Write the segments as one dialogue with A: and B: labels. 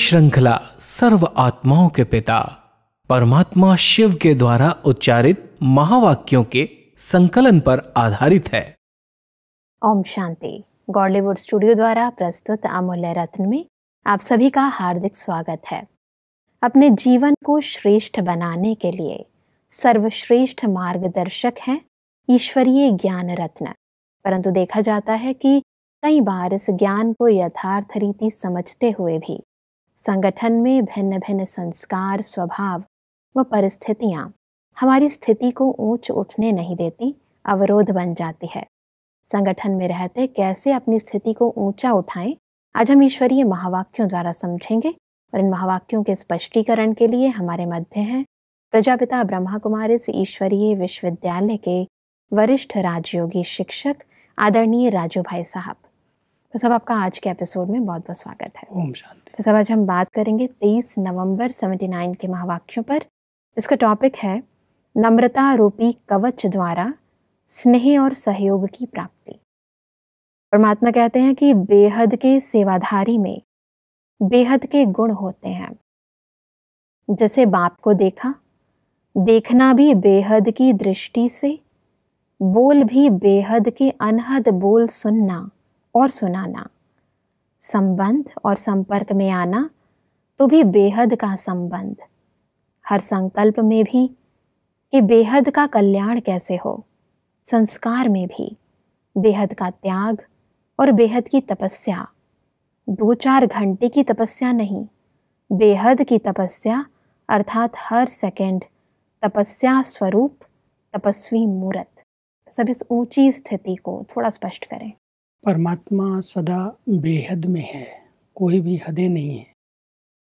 A: श्रृंखला सर्व आत्माओं के पिता परमात्मा शिव के द्वारा उच्चारित महावाक्यों के संकलन पर आधारित है।
B: ओम शांति। गॉडलीवुड स्टूडियो द्वारा प्रस्तुत अमूल्य रत्न में आप सभी का हार्दिक स्वागत है। अपने जीवन को श्रेष्ठ बनाने के लिए सर्वश्रेष्ठ मार्गदर्शक है ईश्वरीय ज्ञान रत्न। परंतु देखा जाता है कि कई बार इस ज्ञान को यथार्थ रीति समझते हुए भी संगठन में भिन्न भिन्न संस्कार, स्वभाव व परिस्थितियां हमारी स्थिति को ऊंच उठने नहीं देती, अवरोध बन जाती है। संगठन में रहते कैसे अपनी स्थिति को ऊंचा उठाएं, आज हम ईश्वरीय महावाक्यों द्वारा समझेंगे। और इन महावाक्यों के स्पष्टीकरण के लिए हमारे मध्य हैं प्रजापिता ब्रह्मा कुमारी ईश्वरीय विश्वविद्यालय के वरिष्ठ राजयोगी शिक्षक आदरणीय राजू भाई साहब। तो सब आपका आज के एपिसोड में बहुत बहुत स्वागत है।
C: ओम शांति।
B: तो सब आज हम बात करेंगे 23 नवंबर 79 के महावाक्यों पर, जिसका टॉपिक है नम्रता रूपी कवच द्वारा स्नेह और सहयोग की प्राप्ति। परमात्मा कहते हैं कि बेहद के सेवाधारी में बेहद के गुण होते हैं। जैसे बाप को देखा, देखना भी बेहद की दृष्टि से, बोल भी बेहद के अनहद बोल सुनना और सुनाना, संबंध और संपर्क में आना तो भी बेहद का संबंध, हर संकल्प में भी कि बेहद का कल्याण कैसे हो, संस्कार में भी बेहद का त्याग और बेहद की तपस्या। 2-4 घंटे की तपस्या नहीं, बेहद की तपस्या, अर्थात हर सेकंड तपस्या स्वरूप तपस्वी मूर्त। सब इस ऊंची स्थिति को थोड़ा स्पष्ट करें।
C: परमात्मा सदा बेहद में है, कोई भी हदें नहीं है।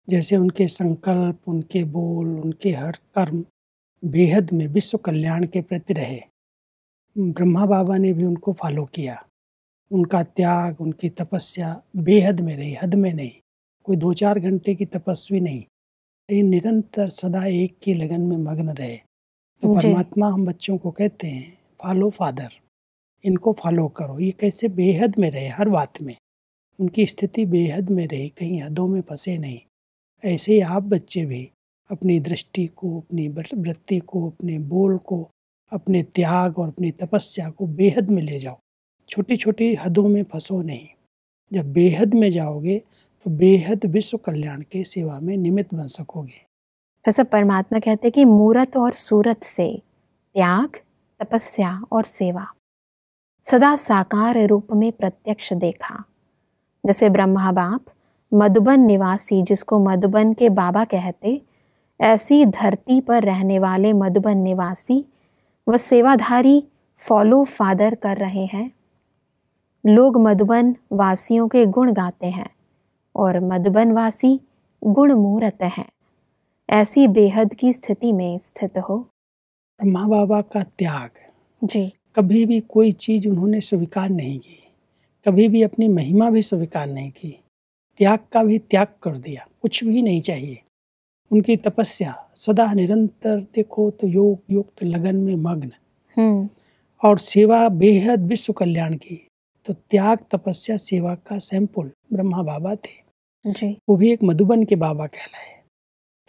C: जैसे उनके संकल्प, उनके बोल, उनके हर कर्म बेहद में विश्व कल्याण के प्रति रहे। ब्रह्मा बाबा ने भी उनको फॉलो किया। उनका त्याग, उनकी तपस्या बेहद में रही, हद में नहीं। कोई 2-4 घंटे की तपस्वी नहीं, लेकिन निरंतर सदा एक की लगन में मग्न रहे। तो परमात्मा हम बच्चों को कहते हैं फॉलो फादर, इनको फॉलो करो। ये कैसे बेहद में रहे, हर बात में उनकी स्थिति बेहद में रही, कहीं हदों में फंसे नहीं। ऐसे ही आप बच्चे भी अपनी दृष्टि को, अपनी वृत्ति को, अपने बोल को, अपने त्याग और अपनी तपस्या को बेहद में ले जाओ। छोटी छोटी हदों में फंसो नहीं। जब बेहद में जाओगे तो बेहद विश्व कल्याण के सेवा में निमित्त बन सकोगे।
B: वैसे परमात्मा कहते कि मूरत और सूरत से त्याग, तपस्या और सेवा सदा साकार रूप में प्रत्यक्ष देखा। जैसे ब्रह्मा बाप मधुबन निवासी, जिसको मधुबन के बाबा कहते, ऐसी धरती पर रहने वाले मधुबन निवासी व सेवाधारी फॉलो फादर कर रहे हैं। लोग मधुबन वासियों के गुण गाते हैं और मधुबन वासी गुण मूर्त हैं। ऐसी बेहद की स्थिति में स्थित हो।
C: ब्रह्मा बाबा का त्याग
B: जी,
C: कभी भी कोई चीज़ उन्होंने स्वीकार नहीं की, कभी भी अपनी महिमा भी स्वीकार नहीं की। त्याग का भी त्याग कर दिया, कुछ भी नहीं चाहिए। उनकी तपस्या सदा निरंतर देखो तो योग युक्त लगन में मग्न, और सेवा बेहद विश्व कल्याण की। तो त्याग, तपस्या, सेवा का सैंपल ब्रह्मा बाबा थे
B: जी।
C: वो भी एक मधुबन के बाबा कहलाए।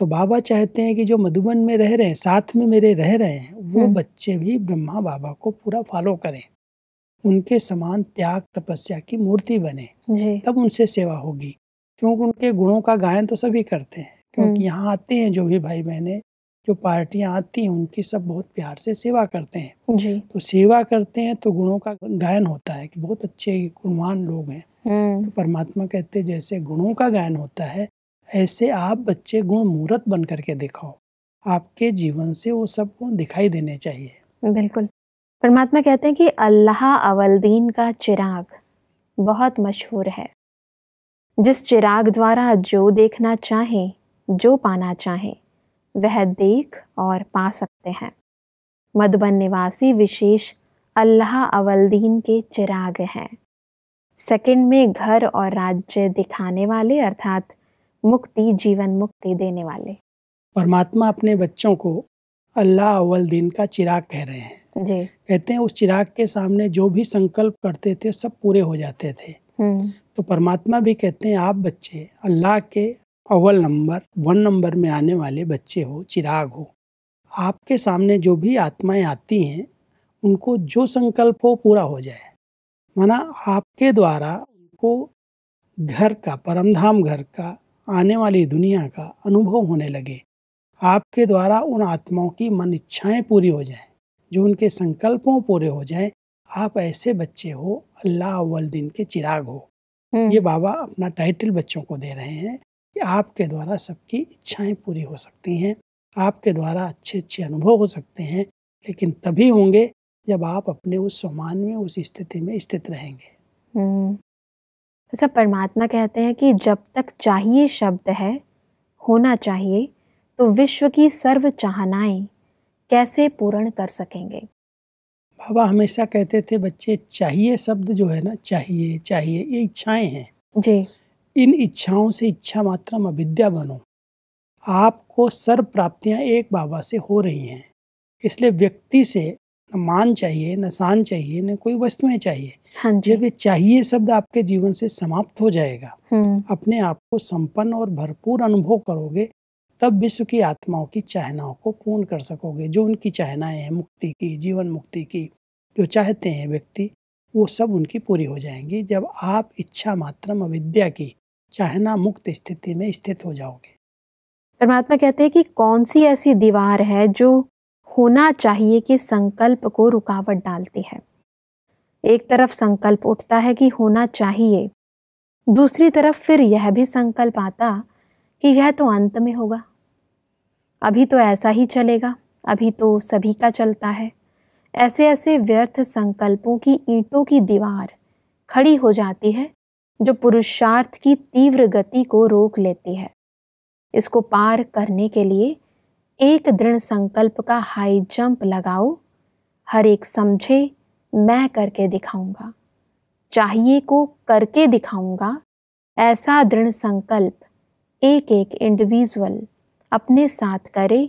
C: तो बाबा चाहते हैं कि जो मधुबन में रह रहे हैं, साथ में मेरे रह रहे हैं, वो बच्चे भी ब्रह्मा बाबा को पूरा फॉलो करें, उनके समान त्याग तपस्या की मूर्ति बने
B: जी।
C: तब उनसे सेवा होगी। क्योंकि उनके गुणों का गायन तो सभी करते हैं, क्योंकि यहाँ आते हैं जो भी भाई बहनें, जो पार्टियां आती हैं, उनकी सब बहुत प्यार से सेवा करते हैं
B: जी।
C: तो सेवा करते हैं तो गुणों का गायन होता है कि बहुत अच्छे गुणवान लोग हैं। तो परमात्मा कहते हैं जैसे गुणों का गायन होता है, ऐसे आप बच्चे गुण मूर्त बन करके दिखाओ। आपके जीवन से वो सब गुण दिखाई देने चाहिए।
B: बिल्कुल। परमात्मा कहते हैं कि अल्लाह अवलदीन का चिराग बहुत मशहूर है। जिस चिराग द्वारा जो देखना चाहे, जो पाना चाहे, वह देख और पा सकते हैं। मधुबन निवासी विशेष अल्लाह अवलदीन के चिराग हैं। सेकंड में घर और राज्य दिखाने वाले, अर्थात मुक्ति, जीवन मुक्ति देने वाले।
C: परमात्मा अपने बच्चों को अल्लाह अव्वल दिन का चिराग कह रहे हैं
B: जी।
C: कहते हैं उस चिराग के सामने जो भी संकल्प करते थे सब पूरे हो जाते थे। तो परमात्मा भी कहते हैं आप बच्चे अल्लाह के अव्वल नंबर 1 नंबर में आने वाले बच्चे हो, चिराग हो। आपके सामने जो भी आत्माएं आती हैं उनको जो संकल्प हो पूरा हो जाए, माना आपके द्वारा उनको घर का, परमधाम घर का, आने वाली दुनिया का अनुभव होने लगे। आपके द्वारा उन आत्माओं की मन इच्छाएं पूरी हो जाएं, जो उनके संकल्पों पूरे हो जाएं। आप ऐसे बच्चे हो, अल्लाह अव्वल दिन के चिराग हो। ये बाबा अपना टाइटल बच्चों को दे रहे हैं कि आपके द्वारा सबकी इच्छाएं पूरी हो सकती हैं, आपके द्वारा अच्छे अच्छे अनुभव हो सकते हैं, लेकिन तभी होंगे जब आप अपने उस सम्मान में, उस स्थिति में स्थित रहेंगे।
B: ऐसा परमात्मा कहते हैं कि जब तक चाहिए शब्द है, होना चाहिए, तो विश्व की सर्व चाहनाएं कैसे पूर्ण कर सकेंगे।
C: बाबा हमेशा कहते थे बच्चे, चाहिए शब्द जो है ना, चाहिए चाहिए, ये इच्छाएं हैं
B: जी।
C: इन इच्छाओं से इच्छा मात्रम अविद्या बनो। आपको सर्व प्राप्तियां एक बाबा से हो रही हैं, इसलिए व्यक्ति से न मान चाहिए, न शान चाहिए, न कोई वस्तुएं चाहिए।
B: हाँ जी।
C: जब ये चाहिए शब्द आपके जीवन से समाप्त हो जाएगा, अपने आप को संपन्न और भरपूर अनुभव करोगे, तब विश्व की आत्माओं की चाहनाओं को पूर्ण कर सकोगे। जो उनकी चाहनाएं हैं मुक्ति की, जीवन मुक्ति की, जो चाहते हैं व्यक्ति, वो सब उनकी पूरी हो जाएंगी जब आप इच्छा मात्रम अविद्या की चाहना मुक्त स्थिति में स्थित हो जाओगे।
B: परमात्मा कहते हैं कि कौन सी ऐसी दीवार है जो होना चाहिए कि संकल्प को रुकावट डालती है। एक तरफ संकल्प उठता है कि होना चाहिए, दूसरी तरफ फिर यह भी संकल्प आता कि यह तो अंत में होगा, अभी तो ऐसा ही चलेगा, अभी तो सभी का चलता है। ऐसे ऐसे व्यर्थ संकल्पों की ईंटों की दीवार खड़ी हो जाती है जो पुरुषार्थ की तीव्र गति को रोक लेती है। इसको पार करने के लिए एक दृढ़ संकल्प का हाई जंप लगाओ। हर एक समझे मैं करके दिखाऊंगा, चाहिए को करके दिखाऊंगा। ऐसा दृढ़ संकल्प एक एक इंडिविजुअल अपने साथ करे,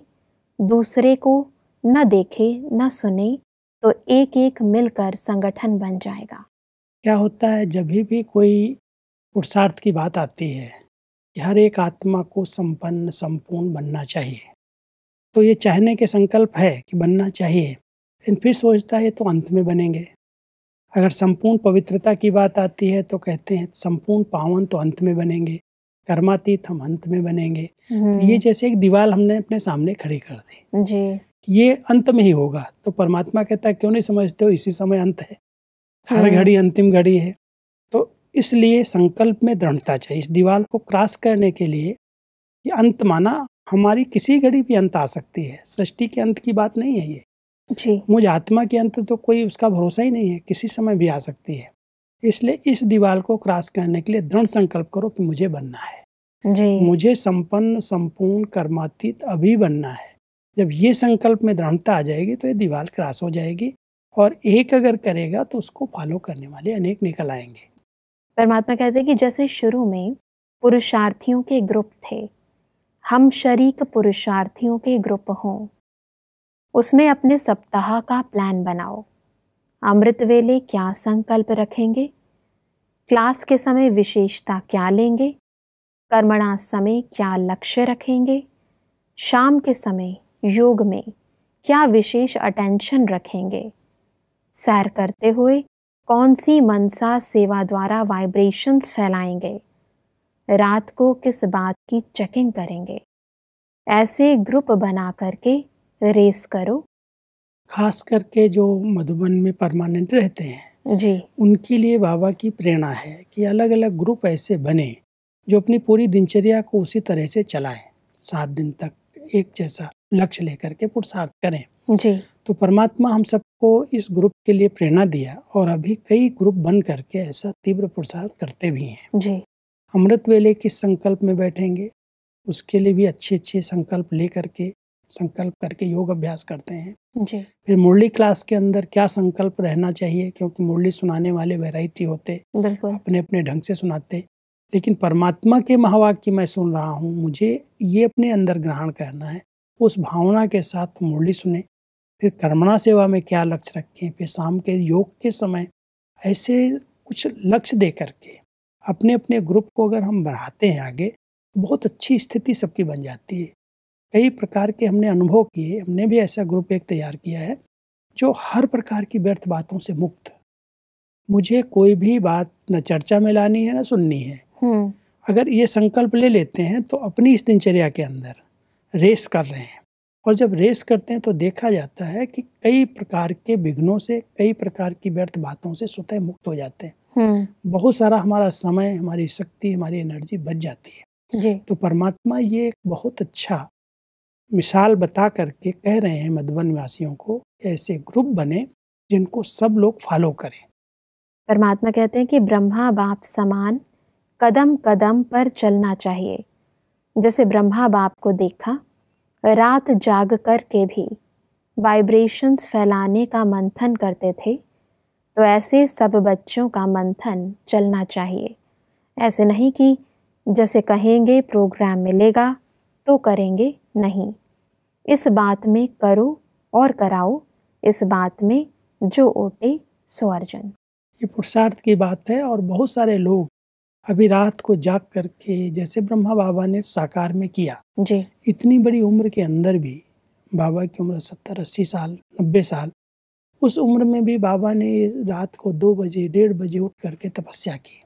B: दूसरे को न देखे न सुने, तो एक एक मिलकर संगठन बन जाएगा।
C: क्या होता है, जब भी कोई पुरुषार्थ की बात आती है कि हर एक आत्मा को संपन्न संपूर्ण बनना चाहिए, तो ये चाहने के संकल्प है कि बनना चाहिए, लेकिन फिर सोचता है तो अंत में बनेंगे। अगर संपूर्ण पवित्रता की बात आती है तो कहते हैं संपूर्ण पावन तो अंत में बनेंगे, कर्मातीत हम अंत में बनेंगे। तो ये जैसे एक दीवार हमने अपने सामने खड़ी कर दी
B: जी,
C: ये अंत में ही होगा। तो परमात्मा कहता है क्यों नहीं समझते हो, इसी समय अंत है, हर घड़ी अंतिम घड़ी है। तो इसलिए संकल्प में दृढ़ता चाहिए। इस दीवार को क्रॉस करने के लिए ये अंत माना, हमारी किसी घड़ी भी अंत आ सकती है, सृष्टि के अंत की बात नहीं है ये
B: जी।
C: मुझ आत्मा के अंत तो कोई उसका भरोसा ही नहीं है, किसी समय भी आ सकती है। इसलिए इस दीवार को क्रॉस करने के लिए दृढ़ संकल्प करो कि मुझे बनना है
B: जी।
C: मुझे संपन्न संपूर्ण कर्मातीत अभी बनना है। जब ये संकल्प में दृढ़ता आ जाएगी तो ये दीवार क्रॉस हो जाएगी, और एक अगर करेगा तो उसको फॉलो करने वाले अनेक निकल आएंगे।
B: परमात्मा कहते हैं कि जैसे शुरू में पुरुषार्थियों के ग्रुप थे, हम शरीक पुरुषार्थियों के ग्रुप हों, उसमें अपने सप्ताह का प्लान बनाओ। अमृत वेले क्या संकल्प रखेंगे, क्लास के समय विशेषता क्या लेंगे, कर्मणा समय क्या लक्ष्य रखेंगे, शाम के समय योग में क्या विशेष अटेंशन रखेंगे, सैर करते हुए कौन सी मनसा सेवा द्वारा वाइब्रेशंस फैलाएंगे, रात को किस बात की चेकिंग करेंगे। ऐसे ग्रुप बना करके रेस करो।
C: खास करके जो मधुबन में परमानेंट रहते हैं
B: जी,
C: उनके लिए बाबा की प्रेरणा है कि अलग अलग ग्रुप ऐसे बने जो अपनी पूरी दिनचर्या को उसी तरह से चलाएं, 7 दिन तक एक जैसा लक्ष्य लेकर के पुरुषार्थ करें।
B: जी।
C: तो परमात्मा हम सबको इस ग्रुप के लिए प्रेरणा दिया, और अभी कई ग्रुप बन करके ऐसा तीव्र पुरुषार्थ करते भी हैं।
B: जी।
C: अमृत वेले किस संकल्प में बैठेंगे, उसके लिए भी अच्छे अच्छे संकल्प करके योग अभ्यास करते हैं।
B: जी।
C: फिर मुरली क्लास के अंदर क्या संकल्प रहना चाहिए, क्योंकि मुरली सुनाने वाले वैरायटी होते,
B: बिल्कुल।
C: अपने अपने ढंग से सुनाते, लेकिन परमात्मा के महावाक्य मैं सुन रहा हूँ, मुझे ये अपने अंदर ग्रहण करना है, उस भावना के साथ मुरली सुने। फिर कर्मणा सेवा में क्या लक्ष्य रखें, फिर शाम के योग के समय ऐसे कुछ लक्ष्य दे करके अपने अपने ग्रुप को अगर हम बढ़ाते हैं आगे, बहुत अच्छी स्थिति सबकी बन जाती है। कई प्रकार के हमने अनुभव किए, हमने भी ऐसा ग्रुप एक तैयार किया है जो हर प्रकार की व्यर्थ बातों से मुक्त। मुझे कोई भी बात न चर्चा में लानी है न सुननी है। अगर ये संकल्प ले लेते हैं तो अपनी इस दिनचर्या के अंदर रेस कर रहे हैं, और जब रेस करते हैं तो देखा जाता है कि कई प्रकार के विघ्नों से, कई प्रकार की व्यर्थ बातों से स्वतः मुक्त हो जाते हैं। बहुत सारा हमारा समय, हमारी शक्ति, हमारी एनर्जी बच जाती है जी। तो परमात्मा ये एक बहुत अच्छा मिसाल बता करके कह रहे हैं मधुबन वासियों को, ऐसे ग्रुप बने जिनको सब लोग फॉलो करें।
B: परमात्मा कहते हैं कि ब्रह्मा बाप समान कदम कदम पर चलना चाहिए। जैसे ब्रह्मा बाप को देखा रात जाग कर के भी वाइब्रेशंस फैलाने का मंथन करते थे, तो ऐसे सब बच्चों का मंथन चलना चाहिए। ऐसे नहीं कि जैसे कहेंगे प्रोग्राम मिलेगा तो करेंगे, नहीं। इस बात में करो और कराओ, इस बात में जो ओटे सो अर्जन।
C: ये पुरुषार्थ की बात है। और बहुत सारे लोग अभी रात को जाग करके, जैसे ब्रह्मा बाबा ने साकार में किया जी। इतनी बड़ी उम्र के अंदर भी, बाबा की उम्र 70-80 साल, 90 साल, उस उम्र में भी बाबा ने रात को 2 बजे 1:30 बजे उठ करके तपस्या की।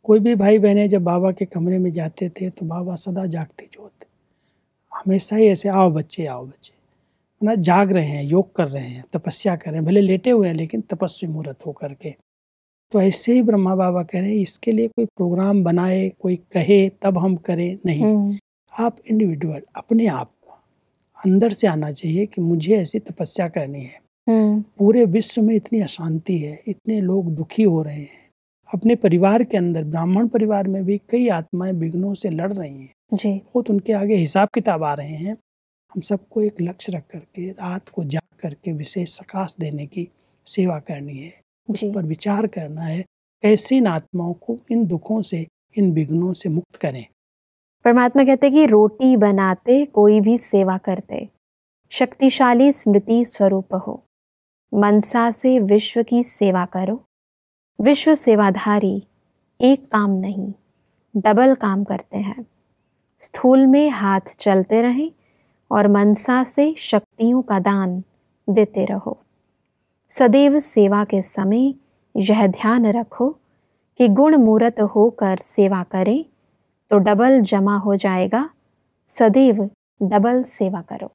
C: कोई भी भाई बहने जब बाबा के कमरे में जाते थे तो बाबा सदा जागते जो होते, हमेशा ही ऐसे आओ बच्चे ना, जाग रहे हैं, योग कर रहे हैं, तपस्या कर रहे हैं, भले लेटे हुए हैं लेकिन तपस्वी मुहूर्त होकर के। तो ऐसे ही ब्रह्मा बाबा कह रहे हैं, इसके लिए कोई प्रोग्राम बनाए, कोई कहे तब हम करें, नहीं। आप इंडिविजुअल अपने आप को अंदर से आना चाहिए कि मुझे ऐसी तपस्या करनी है। पूरे विश्व में इतनी अशांति है, इतने लोग दुखी हो रहे हैं। अपने परिवार के अंदर, ब्राह्मण परिवार में भी कई आत्माएं विघ्नों से लड़ रही हैं जी। बहुत उनके आगे हिसाब किताब आ रहे हैं। हम सबको एक लक्ष्य रख करके रात को जाग करके विशेष प्रकाश देने की सेवा करनी है, उस पर विचार करना है, कैसे इन आत्माओं को इन दुखों से, इन विघ्नों से मुक्त करें।
B: परमात्मा कहते कि रोटी बनाते कोई भी सेवा करते, शक्तिशाली स्मृति स्वरूप हो, मनसा से विश्व की सेवा करो। विश्व सेवाधारी एक काम नहीं, डबल काम करते हैं। स्थूल में हाथ चलते रहें और मनसा से शक्तियों का दान देते रहो। सदैव सेवा के समय यह ध्यान रखो कि गुण मूर्त होकर सेवा करें तो डबल जमा हो जाएगा। सदैव डबल सेवा करो।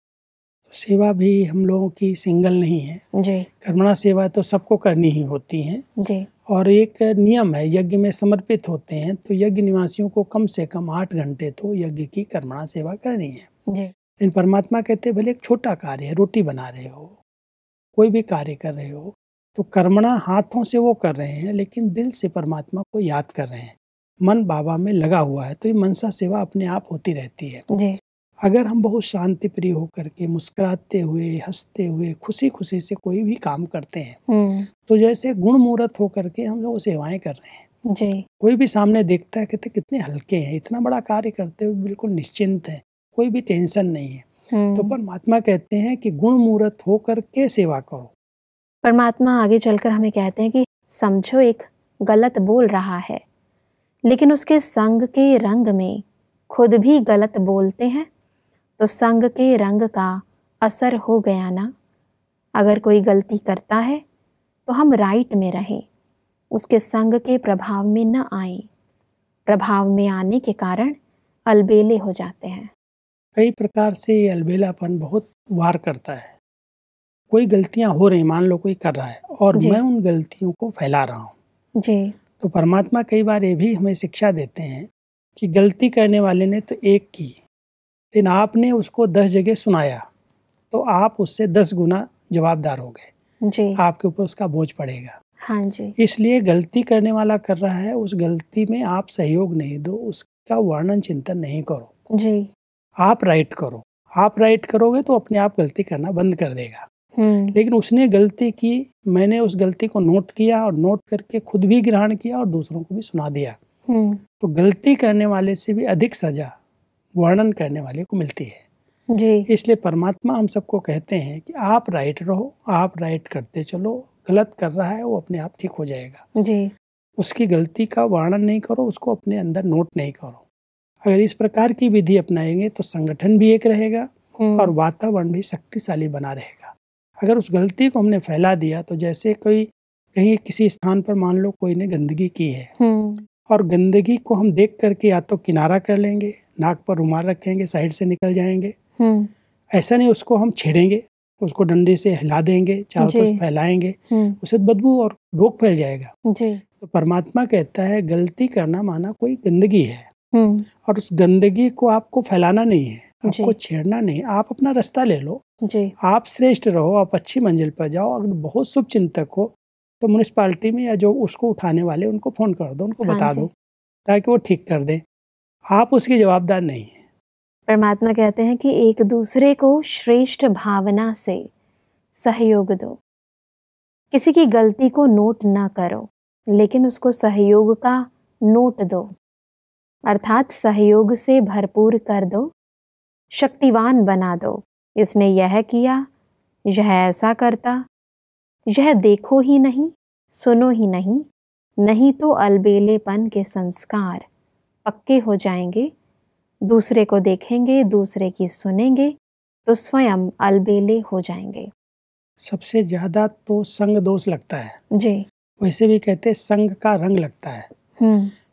C: सेवा भी हम लोगों की सिंगल नहीं है जी। कर्मणा सेवा तो सबको करनी ही होती है जी। और एक नियम है, यज्ञ में समर्पित होते हैं तो यज्ञ निवासियों को कम से कम 8 घंटे तो यज्ञ की कर्मणा सेवा करनी है जी। लेकिन परमात्मा कहते हैं भले एक छोटा कार्य है, रोटी बना रहे हो, कोई भी कार्य कर रहे हो, तो कर्मणा हाथों से वो कर रहे हैं लेकिन दिल से परमात्मा को याद कर रहे हैं, मन बाबा में लगा हुआ है, तो ये मनसा सेवा अपने आप होती रहती है जी। अगर हम बहुत शांति प्रिय होकर के मुस्कुराते हुए, हंसते हुए, खुशी खुशी से कोई भी काम करते हैं तो जैसे गुण मूर्त होकर के हम लोग सेवाएं कर रहे हैं जी। कोई भी सामने देखता है कहते कितने हल्के हैं, इतना बड़ा कार्य करते हुए बिल्कुल निश्चिंत है, कोई भी टेंशन नहीं है। तो परमात्मा कहते हैं कि गुण मूर्त होकर के सेवा करो।
B: परमात्मा आगे चलकर हमें कहते हैं कि समझो एक गलत बोल रहा है लेकिन उसके संग के रंग में खुद भी गलत बोलते हैं तो संग के रंग का असर हो गया ना। अगर कोई गलती करता है तो हम राइट में रहें, उसके संग के प्रभाव में न आए। प्रभाव में आने के कारण अलबेले हो जाते हैं।
C: कई प्रकार से ये अलबेलापन बहुत वार करता है। कोई गलतियां हो रही, मान लो कोई कर रहा है और मैं उन गलतियों को फैला रहा हूँ जी। तो परमात्मा कई बार ये भी हमें शिक्षा देते हैं कि गलती करने वाले ने तो एक की, लेकिन आपने उसको 10 जगह सुनाया तो आप उससे 10 गुना जवाबदार हो गए जी। आपके ऊपर उसका बोझ पड़ेगा
B: हाँ जी।
C: इसलिए गलती करने वाला कर रहा है, उस गलती में आप सहयोग नहीं दो, उसका वर्णन चिंतन नहीं करो जी। आप राइट करो। आप राइट करोगे तो अपने आप गलती करना बंद कर देगा। लेकिन उसने गलती की, मैंने उस गलती को नोट किया और नोट करके खुद भी ग्रहण किया और दूसरों को भी सुना दिया तो गलती करने वाले से भी अधिक सजा वर्णन करने वाले को मिलती है जी। इसलिए परमात्मा हम सबको कहते हैं कि आप राइट रहो, आप राइट करते चलो, गलत कर रहा है वो अपने आप ठीक हो जाएगा जी। उसकी गलती का वर्णन नहीं करो, उसको अपने अंदर नोट नहीं करो। अगर इस प्रकार की विधि अपनाएंगे तो संगठन भी एक रहेगा और वातावरण भी शक्तिशाली बना रहेगा। अगर उस गलती को हमने फैला दिया तो जैसे कोई कहीं किसी स्थान पर मान लो कोई ने गंदगी की है और गंदगी को हम देख करके या तो किनारा कर लेंगे, नाक पर रुमाल रखेंगे, साइड से निकल जाएंगे। ऐसा नहीं, उसको हम छेड़ेंगे, उसको डंडे से हिला देंगे, चारों तरफ फैलाएंगे, उससे बदबू और रोग फैल जाएगा। तो परमात्मा कहता है गलती करना माना कोई गंदगी है और उस गंदगी को आपको फैलाना नहीं है, आपको छेड़ना नहीं, आप अपना रास्ता ले लो, आप श्रेष्ठ रहो, आप अच्छी मंजिल पर जाओ। अगर बहुत शुभ चिंतक हो तो म्युनिसिपालिटी में या जो उसको उठाने वाले उनको फोन कर दो, उनको बता दो ताकि वो ठीक कर दे, आप उसकी जवाबदार नहीं है।
B: परमात्मा कहते हैं कि एक दूसरे को श्रेष्ठ भावना से सहयोग दो, किसी की गलती को नोट ना करो लेकिन उसको सहयोग का नोट दो, अर्थात सहयोग से भरपूर कर दो, शक्तिवान बना दो। इसने यह किया, यह ऐसा करता, यह देखो ही नहीं, सुनो ही नहीं, नहीं तो अलबेलेपन के संस्कार पक्के हो जाएंगे। दूसरे को देखेंगे, दूसरे की सुनेंगे तो स्वयं अलबेले हो जाएंगे।
C: सबसे ज्यादा तो संग दोष लगता है
B: जी।
C: वैसे भी कहते हैं संग का रंग लगता है।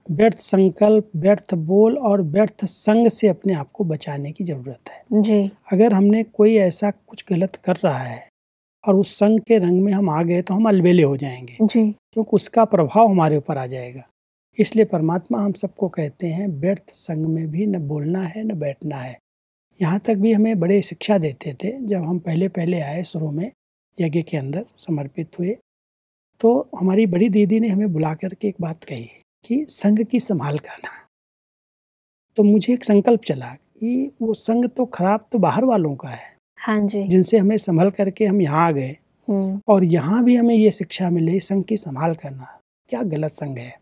C: व्यर्थ संकल्प, व्यर्थ बोल और व्यर्थ संग से अपने आप को बचाने की जरूरत है।
B: जी।
C: अगर हमने कोई ऐसा कुछ गलत कर रहा है और उस संग के रंग में हम आ गए तो हम अलबेले हो जाएंगे
B: जी,
C: क्योंकि उसका प्रभाव हमारे ऊपर आ जाएगा। इसलिए परमात्मा हम सबको कहते हैं व्यर्थ संग में भी न बोलना है न बैठना है। यहाँ तक भी हमें बड़े शिक्षा देते थे। जब हम पहले आए शुरू में यज्ञ के अंदर समर्पित हुए तो हमारी बड़ी दीदी ने हमें बुला करके एक बात कही कि संग की संभाल करना। तो मुझे एक संकल्प चला कि वो संग तो खराब तो बाहर वालों का है,
B: हाँ जी,
C: जिनसे हमें संभल करके हम यहाँ आ गए और यहाँ भी हमें ये शिक्षा मिली संग की संभाल करना क्या गलत संग है।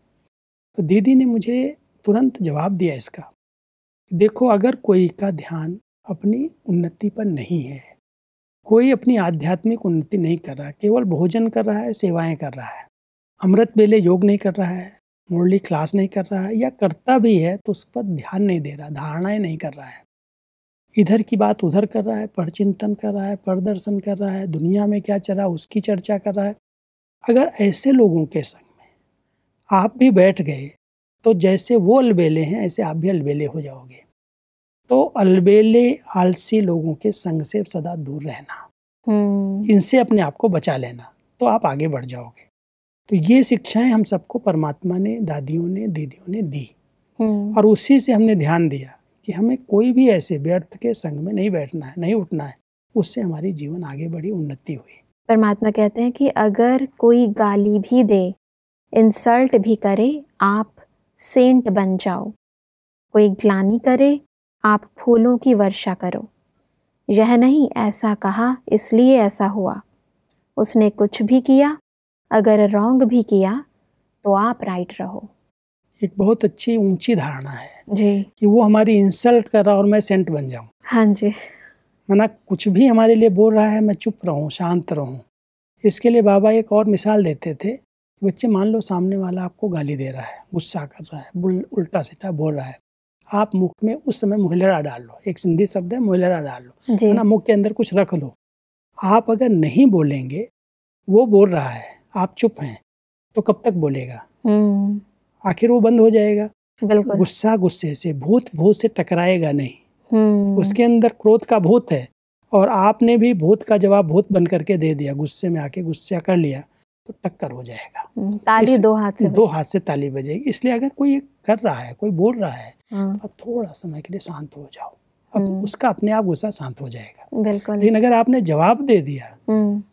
C: तो दीदी ने मुझे तुरंत जवाब दिया इसका, देखो अगर कोई का ध्यान अपनी उन्नति पर नहीं है, कोई अपनी आध्यात्मिक उन्नति नहीं कर रहा, केवल भोजन कर रहा है, सेवाएं कर रहा है, अमृत बेले योग नहीं कर रहा है, मुरली क्लास नहीं कर रहा है, या करता भी है तो उस पर ध्यान नहीं दे रहा, धारणाएं नहीं कर रहा है, इधर की बात उधर कर रहा है, परचिंतन कर रहा है, परदर्शन कर रहा है, दुनिया में क्या चल रहा है उसकी चर्चा कर रहा है। अगर ऐसे लोगों के संग में आप भी बैठ गए तो जैसे वो अलबेले हैं ऐसे आप भी अलबेले हो जाओगे। तो अलबेले आलसी लोगों के संग से सदा दूर रहना, इनसे अपने आप को बचा लेना, तो आप आगे बढ़ जाओगे। तो ये शिक्षाएं हम सबको परमात्मा ने, दादियों ने, दीदियों ने दी और उसी से हमने ध्यान दिया कि हमें कोई भी ऐसे व्यर्थ के संग में नहीं बैठना है, नहीं उठना है। उससे हमारी जीवन आगे बढ़ी, उन्नति हुई।
B: परमात्मा कहते हैं कि अगर कोई गाली भी दे, इंसल्ट भी करे, आप सेंट बन जाओ। कोई ग्लानि करे, आप फूलों की वर्षा करो। यह नहीं ऐसा कहा इसलिए ऐसा हुआ, उसने कुछ भी किया, अगर रॉन्ग भी किया तो आप राइट रहो।
C: एक बहुत अच्छी ऊंची धारणा है
B: जी,
C: कि वो हमारी इंसल्ट कर रहा और मैं सेंट बन जाऊं।
B: हाँ जी,
C: मना कुछ भी हमारे लिए बोल रहा है, मैं चुप रहूं, शांत रहूं। इसके लिए बाबा एक और मिसाल देते थे, बच्चे मान लो सामने वाला आपको गाली दे रहा है, गुस्सा कर रहा है, उल्टा सीधा बोल रहा है, आप मुख में उस समय मुहलरा डाल लो। एक सिंधी शब्द है मुहलरा डाल लो, है ना, मुख के अंदर कुछ रख लो। आप अगर नहीं बोलेंगे, वो बोल रहा है, आप चुप हैं, तो कब तक बोलेगा? आखिर वो बंद हो जाएगा।
B: बिल्कुल।
C: गुस्सा गुस्से से, भूत भूत से टकराएगा नहीं। उसके अंदर क्रोध का भूत है और आपने भी भूत का जवाब भूत बन करके दे दिया, गुस्से में आके गुस्सा कर लिया, तो टक्कर हो जाएगा।
B: ताली दो हाथ से
C: ताली बजेगी। इसलिए अगर कोई कर रहा है, कोई बोल रहा है, तो आप थोड़ा समय के लिए शांत हो जाओ, अब उसका अपने आप गुस्सा शांत हो जाएगा।
B: बिल्कुल।
C: लेकिन अगर आपने जवाब दे दिया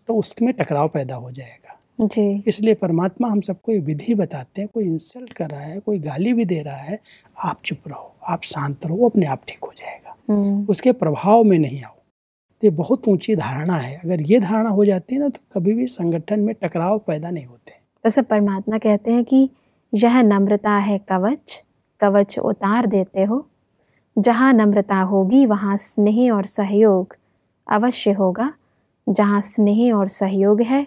C: तो उसमें टकराव पैदा हो जाएगा।
B: जी।
C: इसलिए परमात्मा हम सबको ये विधि बताते हैं, कोई इंसल्ट कर रहा है, कोई गाली भी दे रहा है, आप चुप रहो, आप शांत रहो, वो अपने आप ठीक हो जाएगा। उसके प्रभाव में नहीं आओ। तो ये बहुत ऊंची धारणा है। अगर ये धारणा हो जाती है ना, तो कभी भी संगठन में टकराव पैदा नहीं होते।
B: जैसे परमात्मा कहते हैं कि यह नम्रता है कवच, कवच उतार देते हो। जहाँ नम्रता होगी वहाँ स्नेह और सहयोग अवश्य होगा। जहाँ स्नेह और सहयोग है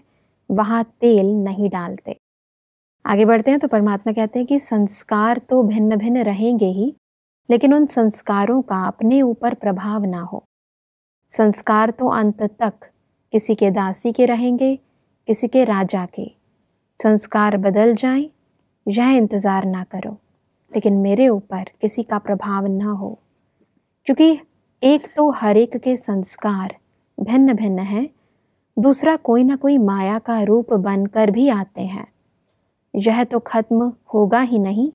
B: वहाँ तेल नहीं डालते। आगे बढ़ते हैं तो परमात्मा कहते हैं कि संस्कार तो भिन्न भिन्न रहेंगे ही, लेकिन उन संस्कारों का अपने ऊपर प्रभाव ना हो। संस्कार तो अंत तक किसी के दासी के रहेंगे, किसी के राजा के। संस्कार बदल जाएं, यह इंतज़ार ना करो, लेकिन मेरे ऊपर किसी का प्रभाव ना हो, क्योंकि एक तो हर एक के संस्कार भिन्न भिन्न हैं, दूसरा कोई ना कोई माया का रूप बनकर भी आते हैं। यह तो खत्म होगा ही नहीं,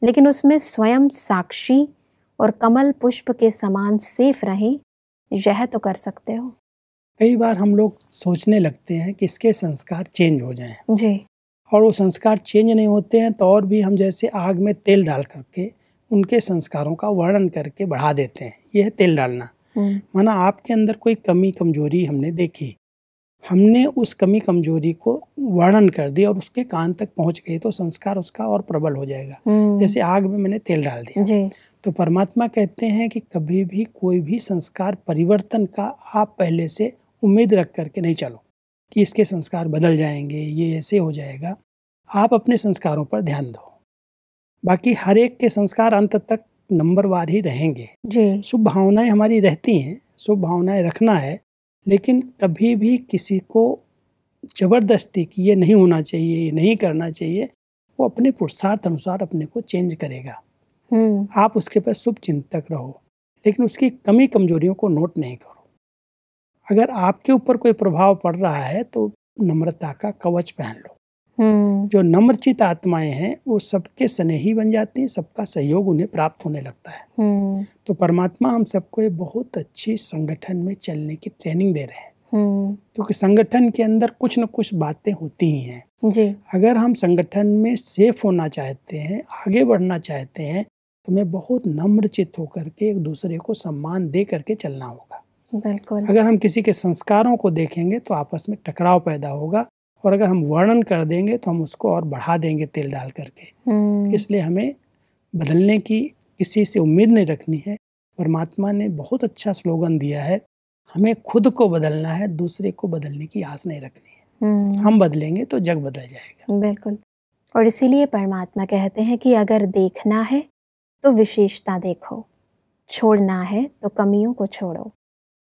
B: लेकिन उसमें स्वयं साक्षी और कमल पुष्प के समान सेफ रहें, यह तो कर सकते हो।
C: कई बार हम लोग सोचने लगते हैं कि इसके संस्कार चेंज हो जाएं
B: जी।
C: और वो संस्कार चेंज नहीं होते हैं तो और भी हम जैसे आग में तेल डाल करके उनके संस्कारों का वर्णन करके बढ़ा देते हैं। यह है तेल डालना। माना आपके अंदर कोई कमी कमजोरी हमने देखी, हमने उस कमी कमजोरी को वर्णन कर दिया और उसके कान तक पहुंच गई तो संस्कार उसका और प्रबल हो जाएगा। जैसे आग में मैंने तेल डाल दिया
B: जी। तो
C: परमात्मा कहते हैं कि कभी भी कोई भी संस्कार परिवर्तन का आप पहले से उम्मीद रख करके नहीं चलो कि इसके संस्कार बदल जाएंगे, ये ऐसे हो जाएगा। आप अपने संस्कारों पर ध्यान दो। बाकी हर एक के संस्कार अंत तक नंबरवार ही रहेंगे
B: जी।
C: शुभ भावनाएं हमारी रहती हैं, शुभ भावनाएं रखना है, लेकिन कभी भी किसी को जबरदस्ती कि ये नहीं होना चाहिए, ये नहीं करना चाहिए, वो अपने पुरुषार्थ अनुसार अपने को चेंज करेगा। आप उसके पास शुभ चिंतक रहो, लेकिन उसकी कमी कमजोरियों को नोट नहीं करो। अगर आपके ऊपर कोई प्रभाव पड़ रहा है तो नम्रता का कवच पहन लो। जो नम्रचित आत्माएं हैं वो सबके स्नेही बन जाती हैं, सबका सहयोग उन्हें प्राप्त होने लगता है। तो परमात्मा हम सबको एक बहुत अच्छी संगठन में चलने की ट्रेनिंग दे रहे हैं, क्योंकि संगठन के अंदर कुछ न कुछ बातें होती ही हैं जी। अगर हम संगठन में सेफ होना चाहते हैं, आगे बढ़ना चाहते हैं, तो हमें बहुत नम्रचित होकर के एक दूसरे को सम्मान दे करके चलना होगा।
B: बिल्कुल।
C: अगर हम किसी के संस्कारों को देखेंगे तो आपस में टकराव पैदा होगा, और अगर हम वर्णन कर देंगे तो हम उसको और बढ़ा देंगे तेल डाल करके। इसलिए हमें बदलने की किसी से उम्मीद नहीं रखनी है। परमात्मा ने बहुत अच्छा स्लोगन दिया है, हमें खुद को बदलना है, दूसरे को बदलने की आस नहीं रखनी है। हम बदलेंगे तो जग बदल जाएगा।
B: बिल्कुल। और इसीलिए परमात्मा कहते हैं कि अगर देखना है तो विशेषता देखो, छोड़ना है तो कमियों को छोड़ो।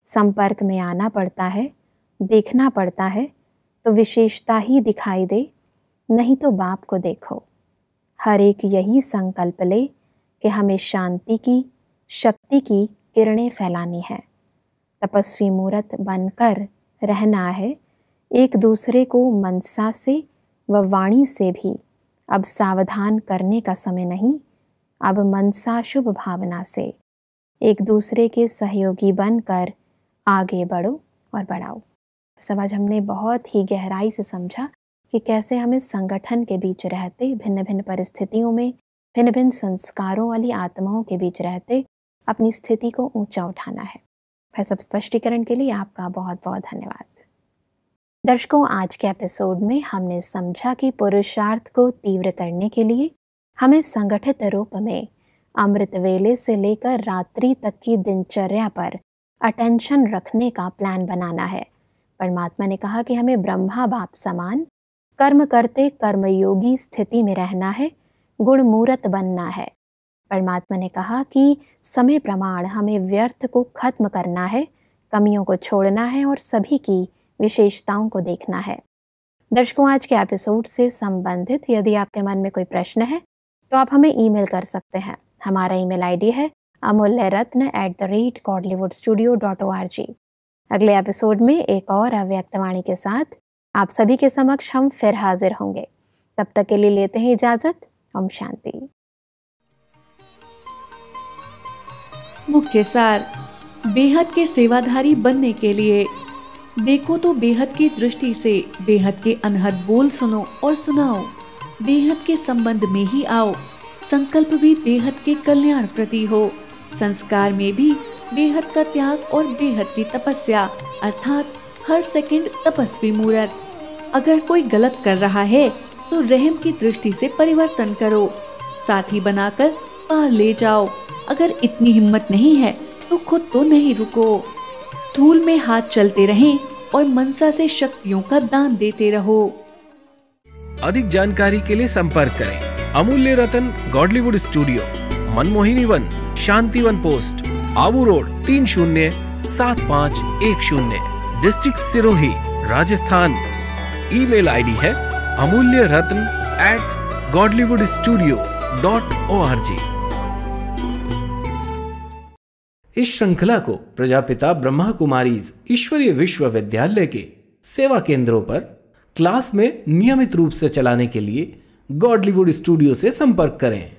B: संपर्क में आना पड़ता है, देखना पड़ता है तो विशेषता ही दिखाई दे, नहीं तो बाप को देखो। हर एक यही संकल्प ले कि हमें शांति की, शक्ति की किरणें फैलानी है। तपस्वी मूर्त बनकर रहना है, एक दूसरे को मनसा से व वाणी से भी अब सावधान करने का समय नहीं, अब मनसा शुभ भावना से एक दूसरे के सहयोगी बनकर आगे बढ़ो और बढ़ाओ। सब आज हमने बहुत ही गहराई से समझा कि कैसे हमें संगठन के बीच रहते, भिन्न भिन्न परिस्थितियों में, भिन्न भिन्न संस्कारों वाली आत्माओं के बीच रहते अपनी स्थिति को ऊंचा उठाना है। वह सब स्पष्टीकरण के लिए आपका बहुत बहुत धन्यवाद। दर्शकों, आज के एपिसोड में हमने समझा कि पुरुषार्थ को तीव्र करने के लिए हमें संगठित रूप में अमृत वेले से लेकर रात्रि तक की दिनचर्या पर अटेंशन रखने का प्लान बनाना है। परमात्मा ने कहा कि हमें ब्रह्मा बाप समान कर्म करते कर्मयोगी स्थिति में रहना है, गुण मूर्त बनना है। परमात्मा ने कहा कि समय प्रमाण हमें व्यर्थ को खत्म करना है, कमियों को छोड़ना है और सभी की विशेषताओं को देखना है। दर्शकों, आज के एपिसोड से संबंधित यदि आपके मन में कोई प्रश्न है तो आप हमें ईमेल कर सकते हैं। हमारा ईमेल आईडी है amulyaratna@godlywoodstudio.org। अगले एपिसोड में एक और अव्यक्त वाणी के साथ आप सभी के समक्ष हम फिर हाजिर होंगे। तब तक के लिए लेते हैं इजाजत। ओम शांति।
D: मुख्य सार, बेहद के सेवाधारी बनने के लिए देखो तो बेहद की दृष्टि से बेहद के अनहद बोल सुनो और सुनाओ। बेहद के संबंध में ही आओ, संकल्प भी बेहद के कल्याण प्रति हो। संस्कार में भी बेहद का त्याग और बेहद की तपस्या, अर्थात हर सेकंड तपस्वी मूर्त। अगर कोई गलत कर रहा है तो रहम की दृष्टि से परिवर्तन करो, साथी बनाकर पार ले जाओ। अगर इतनी हिम्मत नहीं है तो खुद तो नहीं रुको। स्थूल में हाथ चलते रहें और मनसा से शक्तियों का दान देते रहो।
A: अधिक जानकारी के लिए संपर्क करें Amulya Ratan, Godlywood studio, Manmohini Van, Shantivan post, Abu road, 307510, district Sirohi, Rajasthan. Email ID है amulyaratn@godlywoodstudio.org। इस श्रृंखला को प्रजापिता ब्रह्मा कुमारीज ईश्वरीय विश्वविद्यालय के सेवा केंद्रों पर क्लास में नियमित रूप से चलाने के लिए गॉडलीवुड स्टूडियो से संपर्क करें।